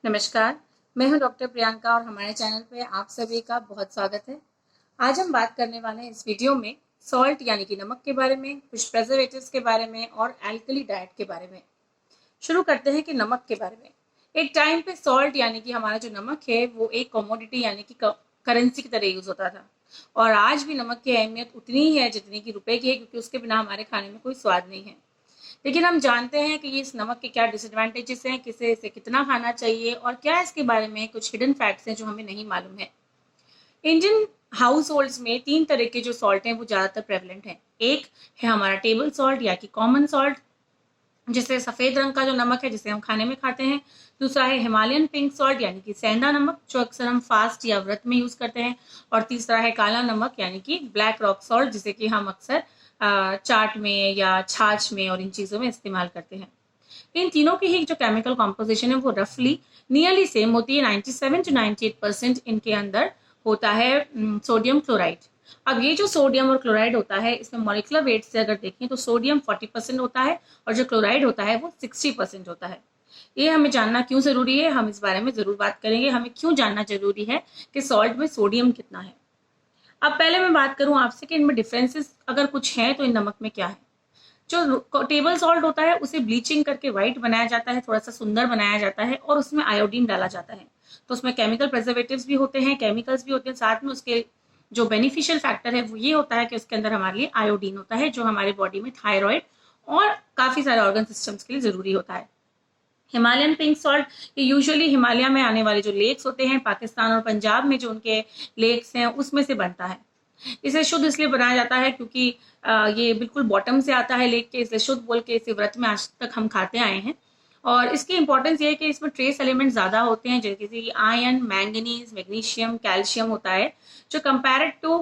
नमस्कार, मैं हूं डॉक्टर प्रियंका और हमारे चैनल पे आप सभी का बहुत स्वागत है। आज हम बात करने वाले हैं इस वीडियो में सॉल्ट यानी कि नमक के बारे में, कुछ प्रिजर्वेटिव्स के बारे में और एल्कली डाइट के बारे में। शुरू करते हैं कि नमक के बारे में। एक टाइम पे सॉल्ट यानी कि हमारा जो नमक है वो एक कमोडिटी यानी कि करेंसी की तरह यूज होता था और आज भी नमक की अहमियत उतनी ही है जितनी कि रुपए की है, क्योंकि उसके बिना हमारे खाने में कोई स्वाद नहीं है। लेकिन हम जानते हैं कि ये इस नमक के क्या डिसएडवांटेजेस हैं, किसे इसे कितना खाना चाहिए और क्या इसके बारे में कुछ हिडन फैक्ट्स हैं जो हमें नहीं मालूम है। इंडियन हाउस होल्ड्स में 3 तरह के जो सॉल्ट हैं वो ज़्यादातर प्रेवलेंट हैं। एक है हमारा टेबल सॉल्ट या कि कॉमन सॉल्ट, जिसे सफ़ेद रंग का जो नमक है जिसे हम खाने में खाते हैं। दूसरा है हिमालयन पिंक सॉल्ट यानी कि सेंधा नमक, जो अक्सर हम फास्ट या व्रत में यूज़ करते हैं। और तीसरा है काला नमक यानी कि ब्लैक रॉक सॉल्ट, जिसे कि हम अक्सर चाट में या छाछ में और इन चीज़ों में इस्तेमाल करते हैं। इन तीनों की ही जो केमिकल कॉम्पोजिशन है वो रफली नियरली सेम होती है। 97 to 98% इनके अंदर होता है सोडियम क्लोराइड। अब ये जो सोडियम और क्लोराइड होता है, इसमें मॉलिक्यूलर वेट से अगर देखें तो सोडियम 40% होता है और जो क्लोराइड होता है वो 60% होता है। ये हमें जानना क्यों जरूरी है, हम इस बारे में जरूर बात करेंगे। हमें क्यों जानना जरूरी है कि सॉल्ट में सोडियम कितना है। अब पहले मैं बात करूं आपसे कि इनमें डिफरेंसेस अगर कुछ है तो इन नमक में क्या है। जो टेबल सॉल्ट होता है उसे ब्लीचिंग करके व्हाइट बनाया जाता है, थोड़ा सा सुंदर बनाया जाता है और उसमें आयोडीन डाला जाता है। तो उसमें केमिकल प्रिजर्वेटिव्स भी होते हैं, केमिकल्स भी होते हैं, साथ में उसके जो बेनिफिशियल फैक्टर है वो ये होता है कि उसके अंदर हमारे लिए आयोडीन होता है, जो हमारे बॉडी में थायराइड और काफी सारे ऑर्गन सिस्टम्स के लिए जरूरी होता है। हिमालयन पिंक सॉल्ट ये यूजुअली हिमालय में आने वाले जो लेक्स होते हैं, पाकिस्तान और पंजाब में जो उनके लेक्स हैं उसमें से बनता है। इसे शुद्ध इसलिए बनाया जाता है क्योंकि ये बिल्कुल बॉटम से आता है लेक के, इसलिए शुद्ध बोल के इसे व्रत में आज तक हम खाते आए हैं। और इसकी इंपॉर्टेंस ये है कि इसमें ट्रेस एलिमेंट ज्यादा होते हैं, जैसे कि आयरन, मैंगनीज, मैग्नीशियम, कैल्शियम होता है, जो कंपेयर्ड टू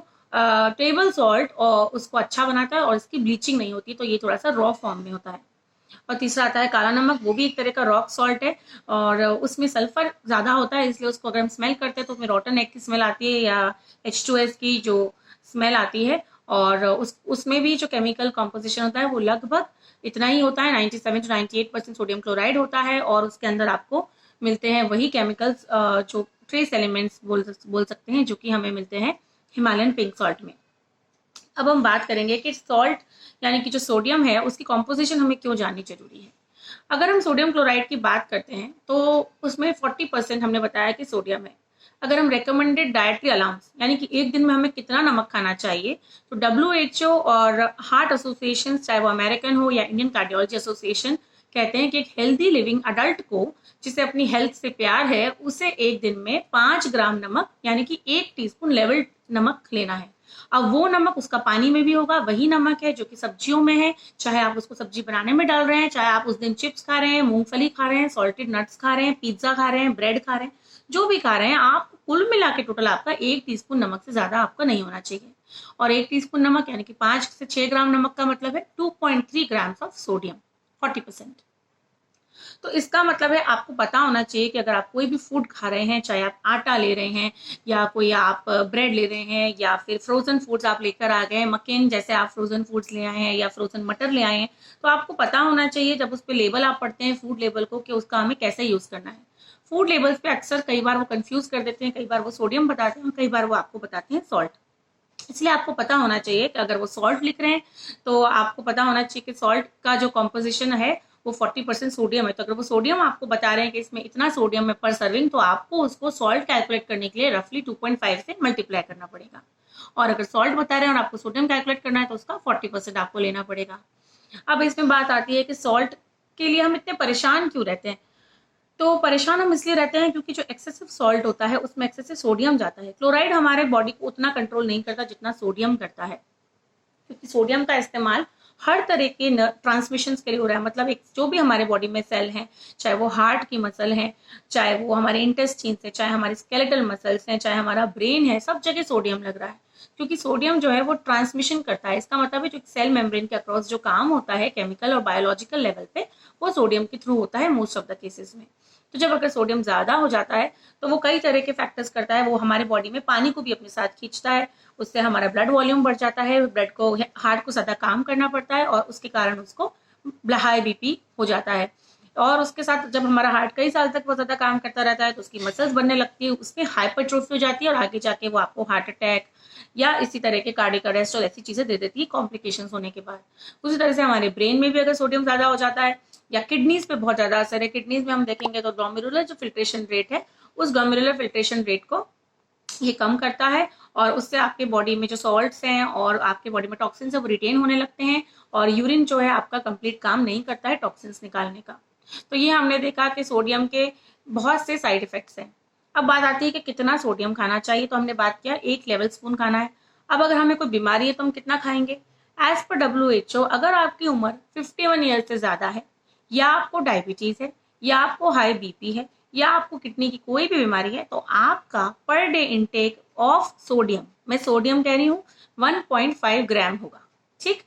टेबल सॉल्ट और उसको अच्छा बनाता है और इसकी ब्लीचिंग नहीं होती, तो ये थोड़ा सा रॉ फॉर्म में होता है। और तीसरा आता है काला नमक, वो भी एक तरह का रॉक सॉल्ट है और उसमें सल्फर ज्यादा होता है, इसलिए उसको अगर हम स्मेल करते हैं तो उसमें रॉटन एग की स्मेल आती है या H2S की जो स्मेल आती है। और उसमें भी जो केमिकल कॉम्पोजिशन होता है वो लगभग इतना ही होता है, 97 to 98% सोडियम क्लोराइड होता है और उसके अंदर आपको मिलते हैं वही केमिकल्स जो ट्रेस एलिमेंट्स बोल सकते हैं, जो कि हमें मिलते हैं हिमालयन पिंक सॉल्ट में। अब हम बात करेंगे कि सॉल्ट यानी कि जो सोडियम है उसकी कॉम्पोजिशन हमें क्यों जाननी जरूरी है। अगर हम सोडियम क्लोराइड की बात करते हैं तो उसमें 40% हमने बताया कि सोडियम है। अगर हम रेकमेंडेड डाइटरी अलाउंस यानी कि एक दिन में हमें कितना नमक खाना चाहिए, तो WHO और हार्ट एसोसिएशन, चाहे वो अमेरिकन हो या इंडियन कार्डियोलॉजी एसोसिएशन, कहते हैं कि एक हेल्दी लिविंग अडल्ट को, जिसे अपनी हेल्थ से प्यार है, उसे एक दिन में 5 ग्राम नमक यानी कि 1 टीस्पून लेवल नमक लेना है। अब वो नमक उसका पानी में भी होगा, वही नमक है जो कि सब्जियों में है, चाहे आप उसको सब्जी बनाने में डाल रहे हैं, चाहे आप उस दिन चिप्स खा रहे हैं, मूंगफली खा रहे हैं, सॉल्टेड नट्स खा रहे हैं, पिज्जा खा रहे हैं, ब्रेड खा रहे हैं, जो भी खा रहे हैं आप, कुल मिला के टोटल आपका 1 टीस्पून नमक से ज्यादा आपका नहीं होना चाहिए। और 1 टीस्पून नमक यानी कि 5 से 6 ग्राम नमक का मतलब है 2.3 ग्राम्स ऑफ सोडियम, 40%। तो इसका मतलब है आपको पता होना चाहिए कि अगर आप कोई भी फूड खा रहे हैं, चाहे आप आटा ले रहे हैं या कोई आप ब्रेड ले रहे हैं या फिर फ्रोजन फूड्स आप लेकर आ गए, मकेन जैसे आप फ्रोजन फूड्स ले आए हैं या फ्रोजन मटर ले आए हैं, तो आपको पता होना चाहिए जब उस पर लेबल आप पढ़ते हैं फूड लेबल को, कि उसका हमें कैसे यूज करना है। फूड लेबल्स पे अक्सर कई बार वो कंफ्यूज कर देते हैं, कई बार वो सोडियम बताते हैं और कई बार वो आपको बताते हैं सॉल्ट। इसलिए आपको पता होना चाहिए कि अगर वो सॉल्ट लिख रहे हैं तो आपको पता होना चाहिए कि सॉल्ट का जो कॉम्पोजिशन है वो 40% सोडियम है। तो अगर वो सोडियम आपको बता रहे हैं कि इसमें इतना सोडियम है पर सर्विंग, तो आपको उसको सॉल्ट कैलकुलेट करने के लिए रफली 2.5 से मल्टीप्लाई करना पड़ेगा। और अगर सॉल्ट बता रहे हैं और आपको सोडियम कैलकुलेट करना है तो उसका 40% आपको लेना पड़ेगा। अब इसमें बात आती है कि सॉल्ट के लिए हम इतने परेशान क्यों रहते हैं। तो परेशान हम इसलिए रहते हैं क्योंकि जो एक्सेसिव सॉल्ट होता है उसमें एक्सेसिव सोडियम जाता है। क्लोराइड हमारे बॉडी को उतना कंट्रोल नहीं करता जितना सोडियम करता है, क्योंकि सोडियम का इस्तेमाल हर तरह के ट्रांसमिशन के लिए हो रहा है। मतलब एक जो भी हमारे बॉडी में सेल हैं, चाहे वो हार्ट की मसल है, चाहे वो हमारे इंटेस्टाइन है, चाहे हमारे स्केलेटल मसल्स हैं, चाहे हमारा ब्रेन है, सब जगह सोडियम लग रहा है। क्योंकि सोडियम जो है वो ट्रांसमिशन करता है। इसका मतलब है जो सेल मेम्ब्रेन के अक्रॉस जो काम होता है केमिकल और बायोलॉजिकल लेवल पे, वो सोडियम के थ्रू होता है मोस्ट ऑफ द केसेस में। तो जब अगर सोडियम ज्यादा हो जाता है तो वो कई तरह के फैक्टर्स करता है। वो हमारे बॉडी में पानी को भी अपने साथ खींचता है, उससे हमारा ब्लड वॉल्यूम बढ़ जाता है, ब्लड को, हार्ट को ज्यादा काम करना पड़ता है और उसके कारण उसको हाई BP हो जाता है। और उसके साथ जब हमारा हार्ट कई साल तक बहुत ज़्यादा काम करता रहता है तो उसकी मसल्स बनने लगती है, उसमें हाइपरट्रोफी हो जाती है और आगे जाके वो आपको हार्ट अटैक या इसी तरह के कार्डियक अरेस्ट और ऐसी चीज़ें दे देती है कॉम्प्लिकेशंस होने के बाद। उसी तरह से हमारे ब्रेन में भी अगर सोडियम ज़्यादा हो जाता है या किडनीज पे बहुत ज़्यादा असर है, किडनीज में हम देखेंगे तो ग्लोमेरुलर जो फिल्ट्रेशन रेट है उस ग्लोमेरुलर फिल्ट्रेशन रेट को ये कम करता है और उससे आपके बॉडी में जो सॉल्ट्स हैं और आपके बॉडी में टॉक्सिन्स है वो रिटेन होने लगते हैं और यूरिन जो है आपका कंप्लीट काम नहीं करता है टॉक्सिन्स निकालने का। तो ये हमने देखा कि सोडियम के बहुत से साइड इफेक्ट्स हैं। अब बात आती है कि कितना सोडियम खाना चाहिए, तो हमने बात किया 1 लेवल स्पून खाना है। अब अगर हमें कोई बीमारी है तो हम कितना खाएंगे? एज पर WHO अगर आपकी उम्र 51 ईयर से ज्यादा है या आपको डायबिटीज है या आपको हाई BP है या आपको किडनी की कोई भी बीमारी है तो आपका per day intake of sodium, मैं सोडियम कह रही हूँ, 1.5 ग्राम होगा। ठीक,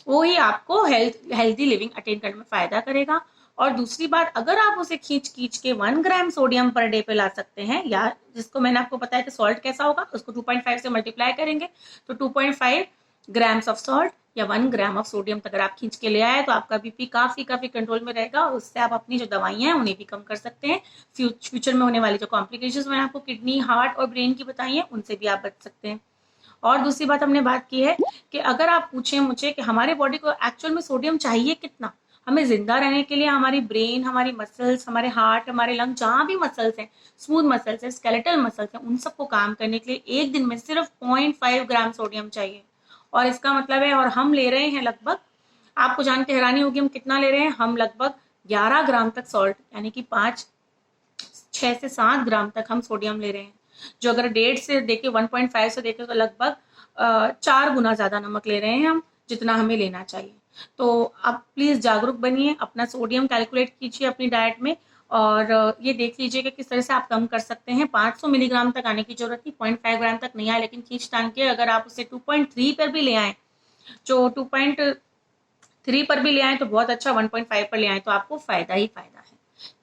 वो ही आपको हेल्दी लिविंग अटेन करने में फायदा करेगा। और दूसरी बात, अगर आप उसे खींच खींच के 1 ग्राम सोडियम पर डे पे ला सकते हैं, या जिसको मैंने आपको बताया कि सॉल्ट कैसा होगा उसको 2.5 से मल्टीप्लाई करेंगे तो 2.5 ग्राम्स ऑफ सॉल्ट या 1 ग्राम ऑफ सोडियम अगर आप खींच के ले आए तो आपका BP काफी कंट्रोल में रहेगा और उससे आप अपनी जो दवाइयां हैं उन्हें भी कम कर सकते हैं। फ्यूचर में होने वाली जो कॉम्प्लिकेशंस मैंने आपको किडनी, हार्ट और ब्रेन की बताई हैं उनसे भी आप बच सकते हैं। और दूसरी बात हमने बात की है कि अगर आप पूछें मुझे कि हमारे बॉडी को एक्चुअल में सोडियम चाहिए कितना, हमें जिंदा रहने के लिए हमारी ब्रेन, हमारी मसल्स, हमारे हार्ट, हमारे लंग, जहाँ भी मसल्स हैं, स्मूथ मसल्स हैं, स्केलेटल मसल्स हैं, उन सबको काम करने के लिए एक दिन में सिर्फ 0.5 ग्राम सोडियम चाहिए। और इसका मतलब है, और हम ले रहे हैं लगभग, आपको जान के हैरानी होगी हम कितना ले रहे हैं, हम लगभग 11 ग्राम तक सॉल्ट यानी कि 6 से 7 ग्राम तक हम सोडियम ले रहे हैं, जो अगर 1.5 से देखे 1.5 से देखे तो लगभग 4 गुना ज्यादा नमक ले रहे हैं हम जितना हमें लेना चाहिए। तो आप प्लीज जागरूक बनिए, अपना सोडियम कैलकुलेट कीजिए अपनी डाइट में और ये देख लीजिए कि किस तरह से आप कम कर सकते हैं। 500 मिलीग्राम तक आने की जरूरत नहीं, 0.5 ग्राम तक नहीं आए, लेकिन खींच तान के अगर आप उसे 2.3 पर भी ले आए, जो 2.3 पर भी ले आए तो बहुत अच्छा, 1.5 पर ले आए तो आपको फायदा ही फायदा है।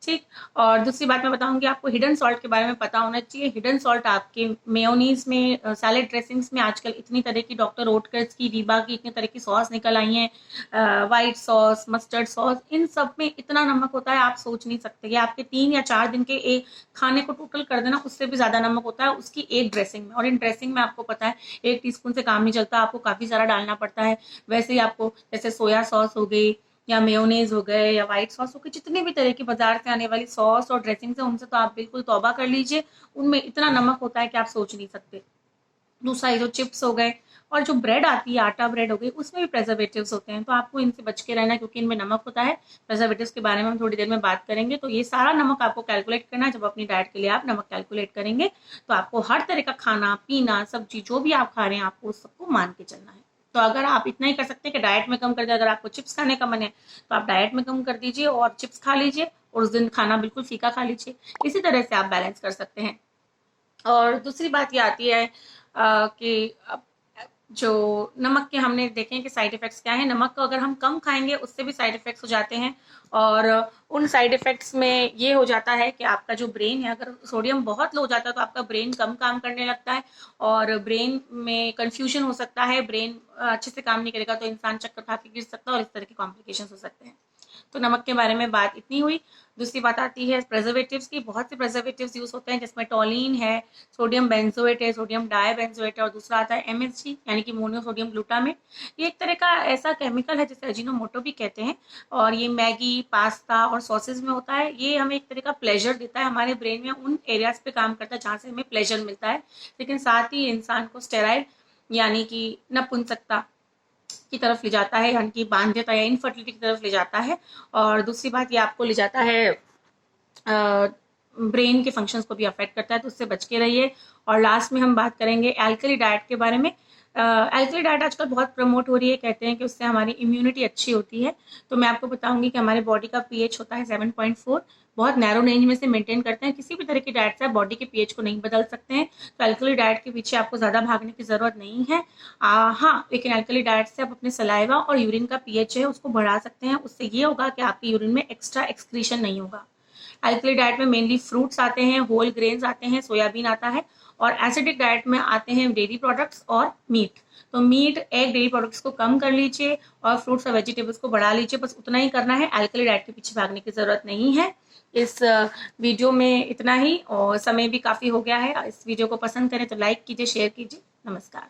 ठीक, और दूसरी बात मैं बताऊंगी आपको हिडन सॉल्ट के बारे में पता होना चाहिए। हिडन सॉल्ट आपके मेयोनीज में, सैलेड ड्रेसिंग्स में आजकल इतनी तरह की, डॉक्टर ओटकर्स की, वीबा की इतनी तरह की सॉस निकल आई हैं, वाइट सॉस, मस्टर्ड सॉस, इन सब में इतना नमक होता है आप सोच नहीं सकते। ये आपके 3 या 4 दिन के एक खाने को टोटल कर देना, उससे भी ज्यादा नमक होता है उसकी एक ड्रेसिंग में। और इन ड्रेसिंग में आपको पता है 1 टीस्पून से काम नहीं चलता, आपको काफी सारा डालना पड़ता है। वैसे ही आपको जैसे सोया सॉस हो गई या मेयोनेज हो गए या व्हाइट सॉस हो गई, जितने भी तरह की बाजार से आने वाली सॉस और ड्रेसिंग्स है उनसे तो आप बिल्कुल तौबा कर लीजिए, उनमें इतना नमक होता है कि आप सोच नहीं सकते। दूसरा ये जो चिप्स हो गए और जो ब्रेड आती है, आटा ब्रेड हो गई, उसमें भी प्रेजर्वेटिव्स होते हैं, तो आपको इनसे बच के रहना है क्योंकि इनमें नमक होता है। प्रेजर्वेटिव्स के बारे में हम थोड़ी देर में बात करेंगे। तो ये सारा नमक आपको कैलकुलेट करना है। जब अपनी डाइट के लिए आप नमक कैलकुलेट करेंगे तो आपको हर तरह का खाना पीना, सब्जी जो भी आप खा रहे हैं आपको उस सबको मान के चलना है। तो अगर आप इतना ही कर सकते हैं कि डाइट में कम कर दे, अगर आपको चिप्स खाने का मन है तो आप डाइट में कम कर दीजिए और चिप्स खा लीजिए और उस दिन खाना बिल्कुल फीका खा लीजिए। इसी तरह से आप बैलेंस कर सकते हैं। और दूसरी बात ये आती है कि जो नमक के हमने देखे हैं कि साइड इफेक्ट्स क्या है। नमक को अगर हम कम खाएंगे उससे भी साइड इफेक्ट्स हो जाते हैं और उन साइड इफेक्ट्स में ये हो जाता है कि आपका जो ब्रेन है, अगर सोडियम बहुत लो हो जाता है तो आपका ब्रेन कम काम करने लगता है और ब्रेन में कंफ्यूजन हो सकता है, ब्रेन अच्छे से काम नहीं करेगा तो इंसान चक्कर खा के गिर सकता है और इस तरह के कॉम्प्लिकेशन हो सकते हैं। तो नमक के बारे में बात इतनी हुई। दूसरी बात आती है प्रेजर्वेटिव्स की। बहुत से प्रेजर्वेटिव्स यूज होते हैं जिसमें टोलिन है, सोडियम बेंजोएट है, सोडियम डाइबेंजोएट है और दूसरा आता है MSG यानी कि मोनोसोडियम ग्लूटामेट। ये एक तरह का ऐसा केमिकल है जिसे अजीनोमोटो भी कहते हैं और ये मैगी, पास्ता और सॉसेज में होता है। ये हमें एक तरह का प्लेजर देता है, हमारे ब्रेन में उन एरियाज पे काम करता है जहाँ से हमें प्लेजर मिलता है, लेकिन साथ ही इंसान को स्टेराइल यानी कि नपुंसकता की तरफ ले जाता है, यानी कि बांध्यता या इनफर्टिलिटी की तरफ ले जाता है। और दूसरी बात ये आपको ले जाता है ब्रेन के फंक्शंस को भी अफेक्ट करता है, तो उससे बच के रहिए। और लास्ट में हम बात करेंगे एल्कली डाइट के बारे में। एल्कली डाइट आजकल बहुत प्रमोट हो रही है, कहते हैं कि उससे हमारी इम्यूनिटी अच्छी होती है। तो मैं आपको बताऊंगी कि हमारे बॉडी का pH होता है 7.4, बहुत नैरो रेंज में से मेंटेन करते हैं। किसी भी तरह की डाइट से आप बॉडी के pH को नहीं बदल सकते हैं, तो एल्कली डाइट के पीछे आपको ज्यादा भागने की जरूरत नहीं है। हाँ, लेकिन एल्कली डाइट से आप अपने सलाइवा और यूरिन का pH है उसको बढ़ा सकते हैं। उससे ये होगा कि आपके यूरिन में एक्स्ट्रा एक्सक्रीशन नहीं होगा। अल्कली डाइट में मेनली फ्रूट्स आते हैं, होल ग्रेन्स आते हैं, सोयाबीन आता है, और एसिडिक डाइट में आते हैं डेयरी प्रोडक्ट्स और मीट। तो मीट, एग, डेयरी प्रोडक्ट्स को कम कर लीजिए और फ्रूट्स और वेजिटेबल्स को बढ़ा लीजिए। बस उतना ही करना है, अल्कली डाइट के पीछे भागने की जरूरत नहीं है। इस वीडियो में इतना ही, और समय भी काफ़ी हो गया है। इस वीडियो को पसंद करें तो लाइक कीजिए, शेयर कीजिए। नमस्कार।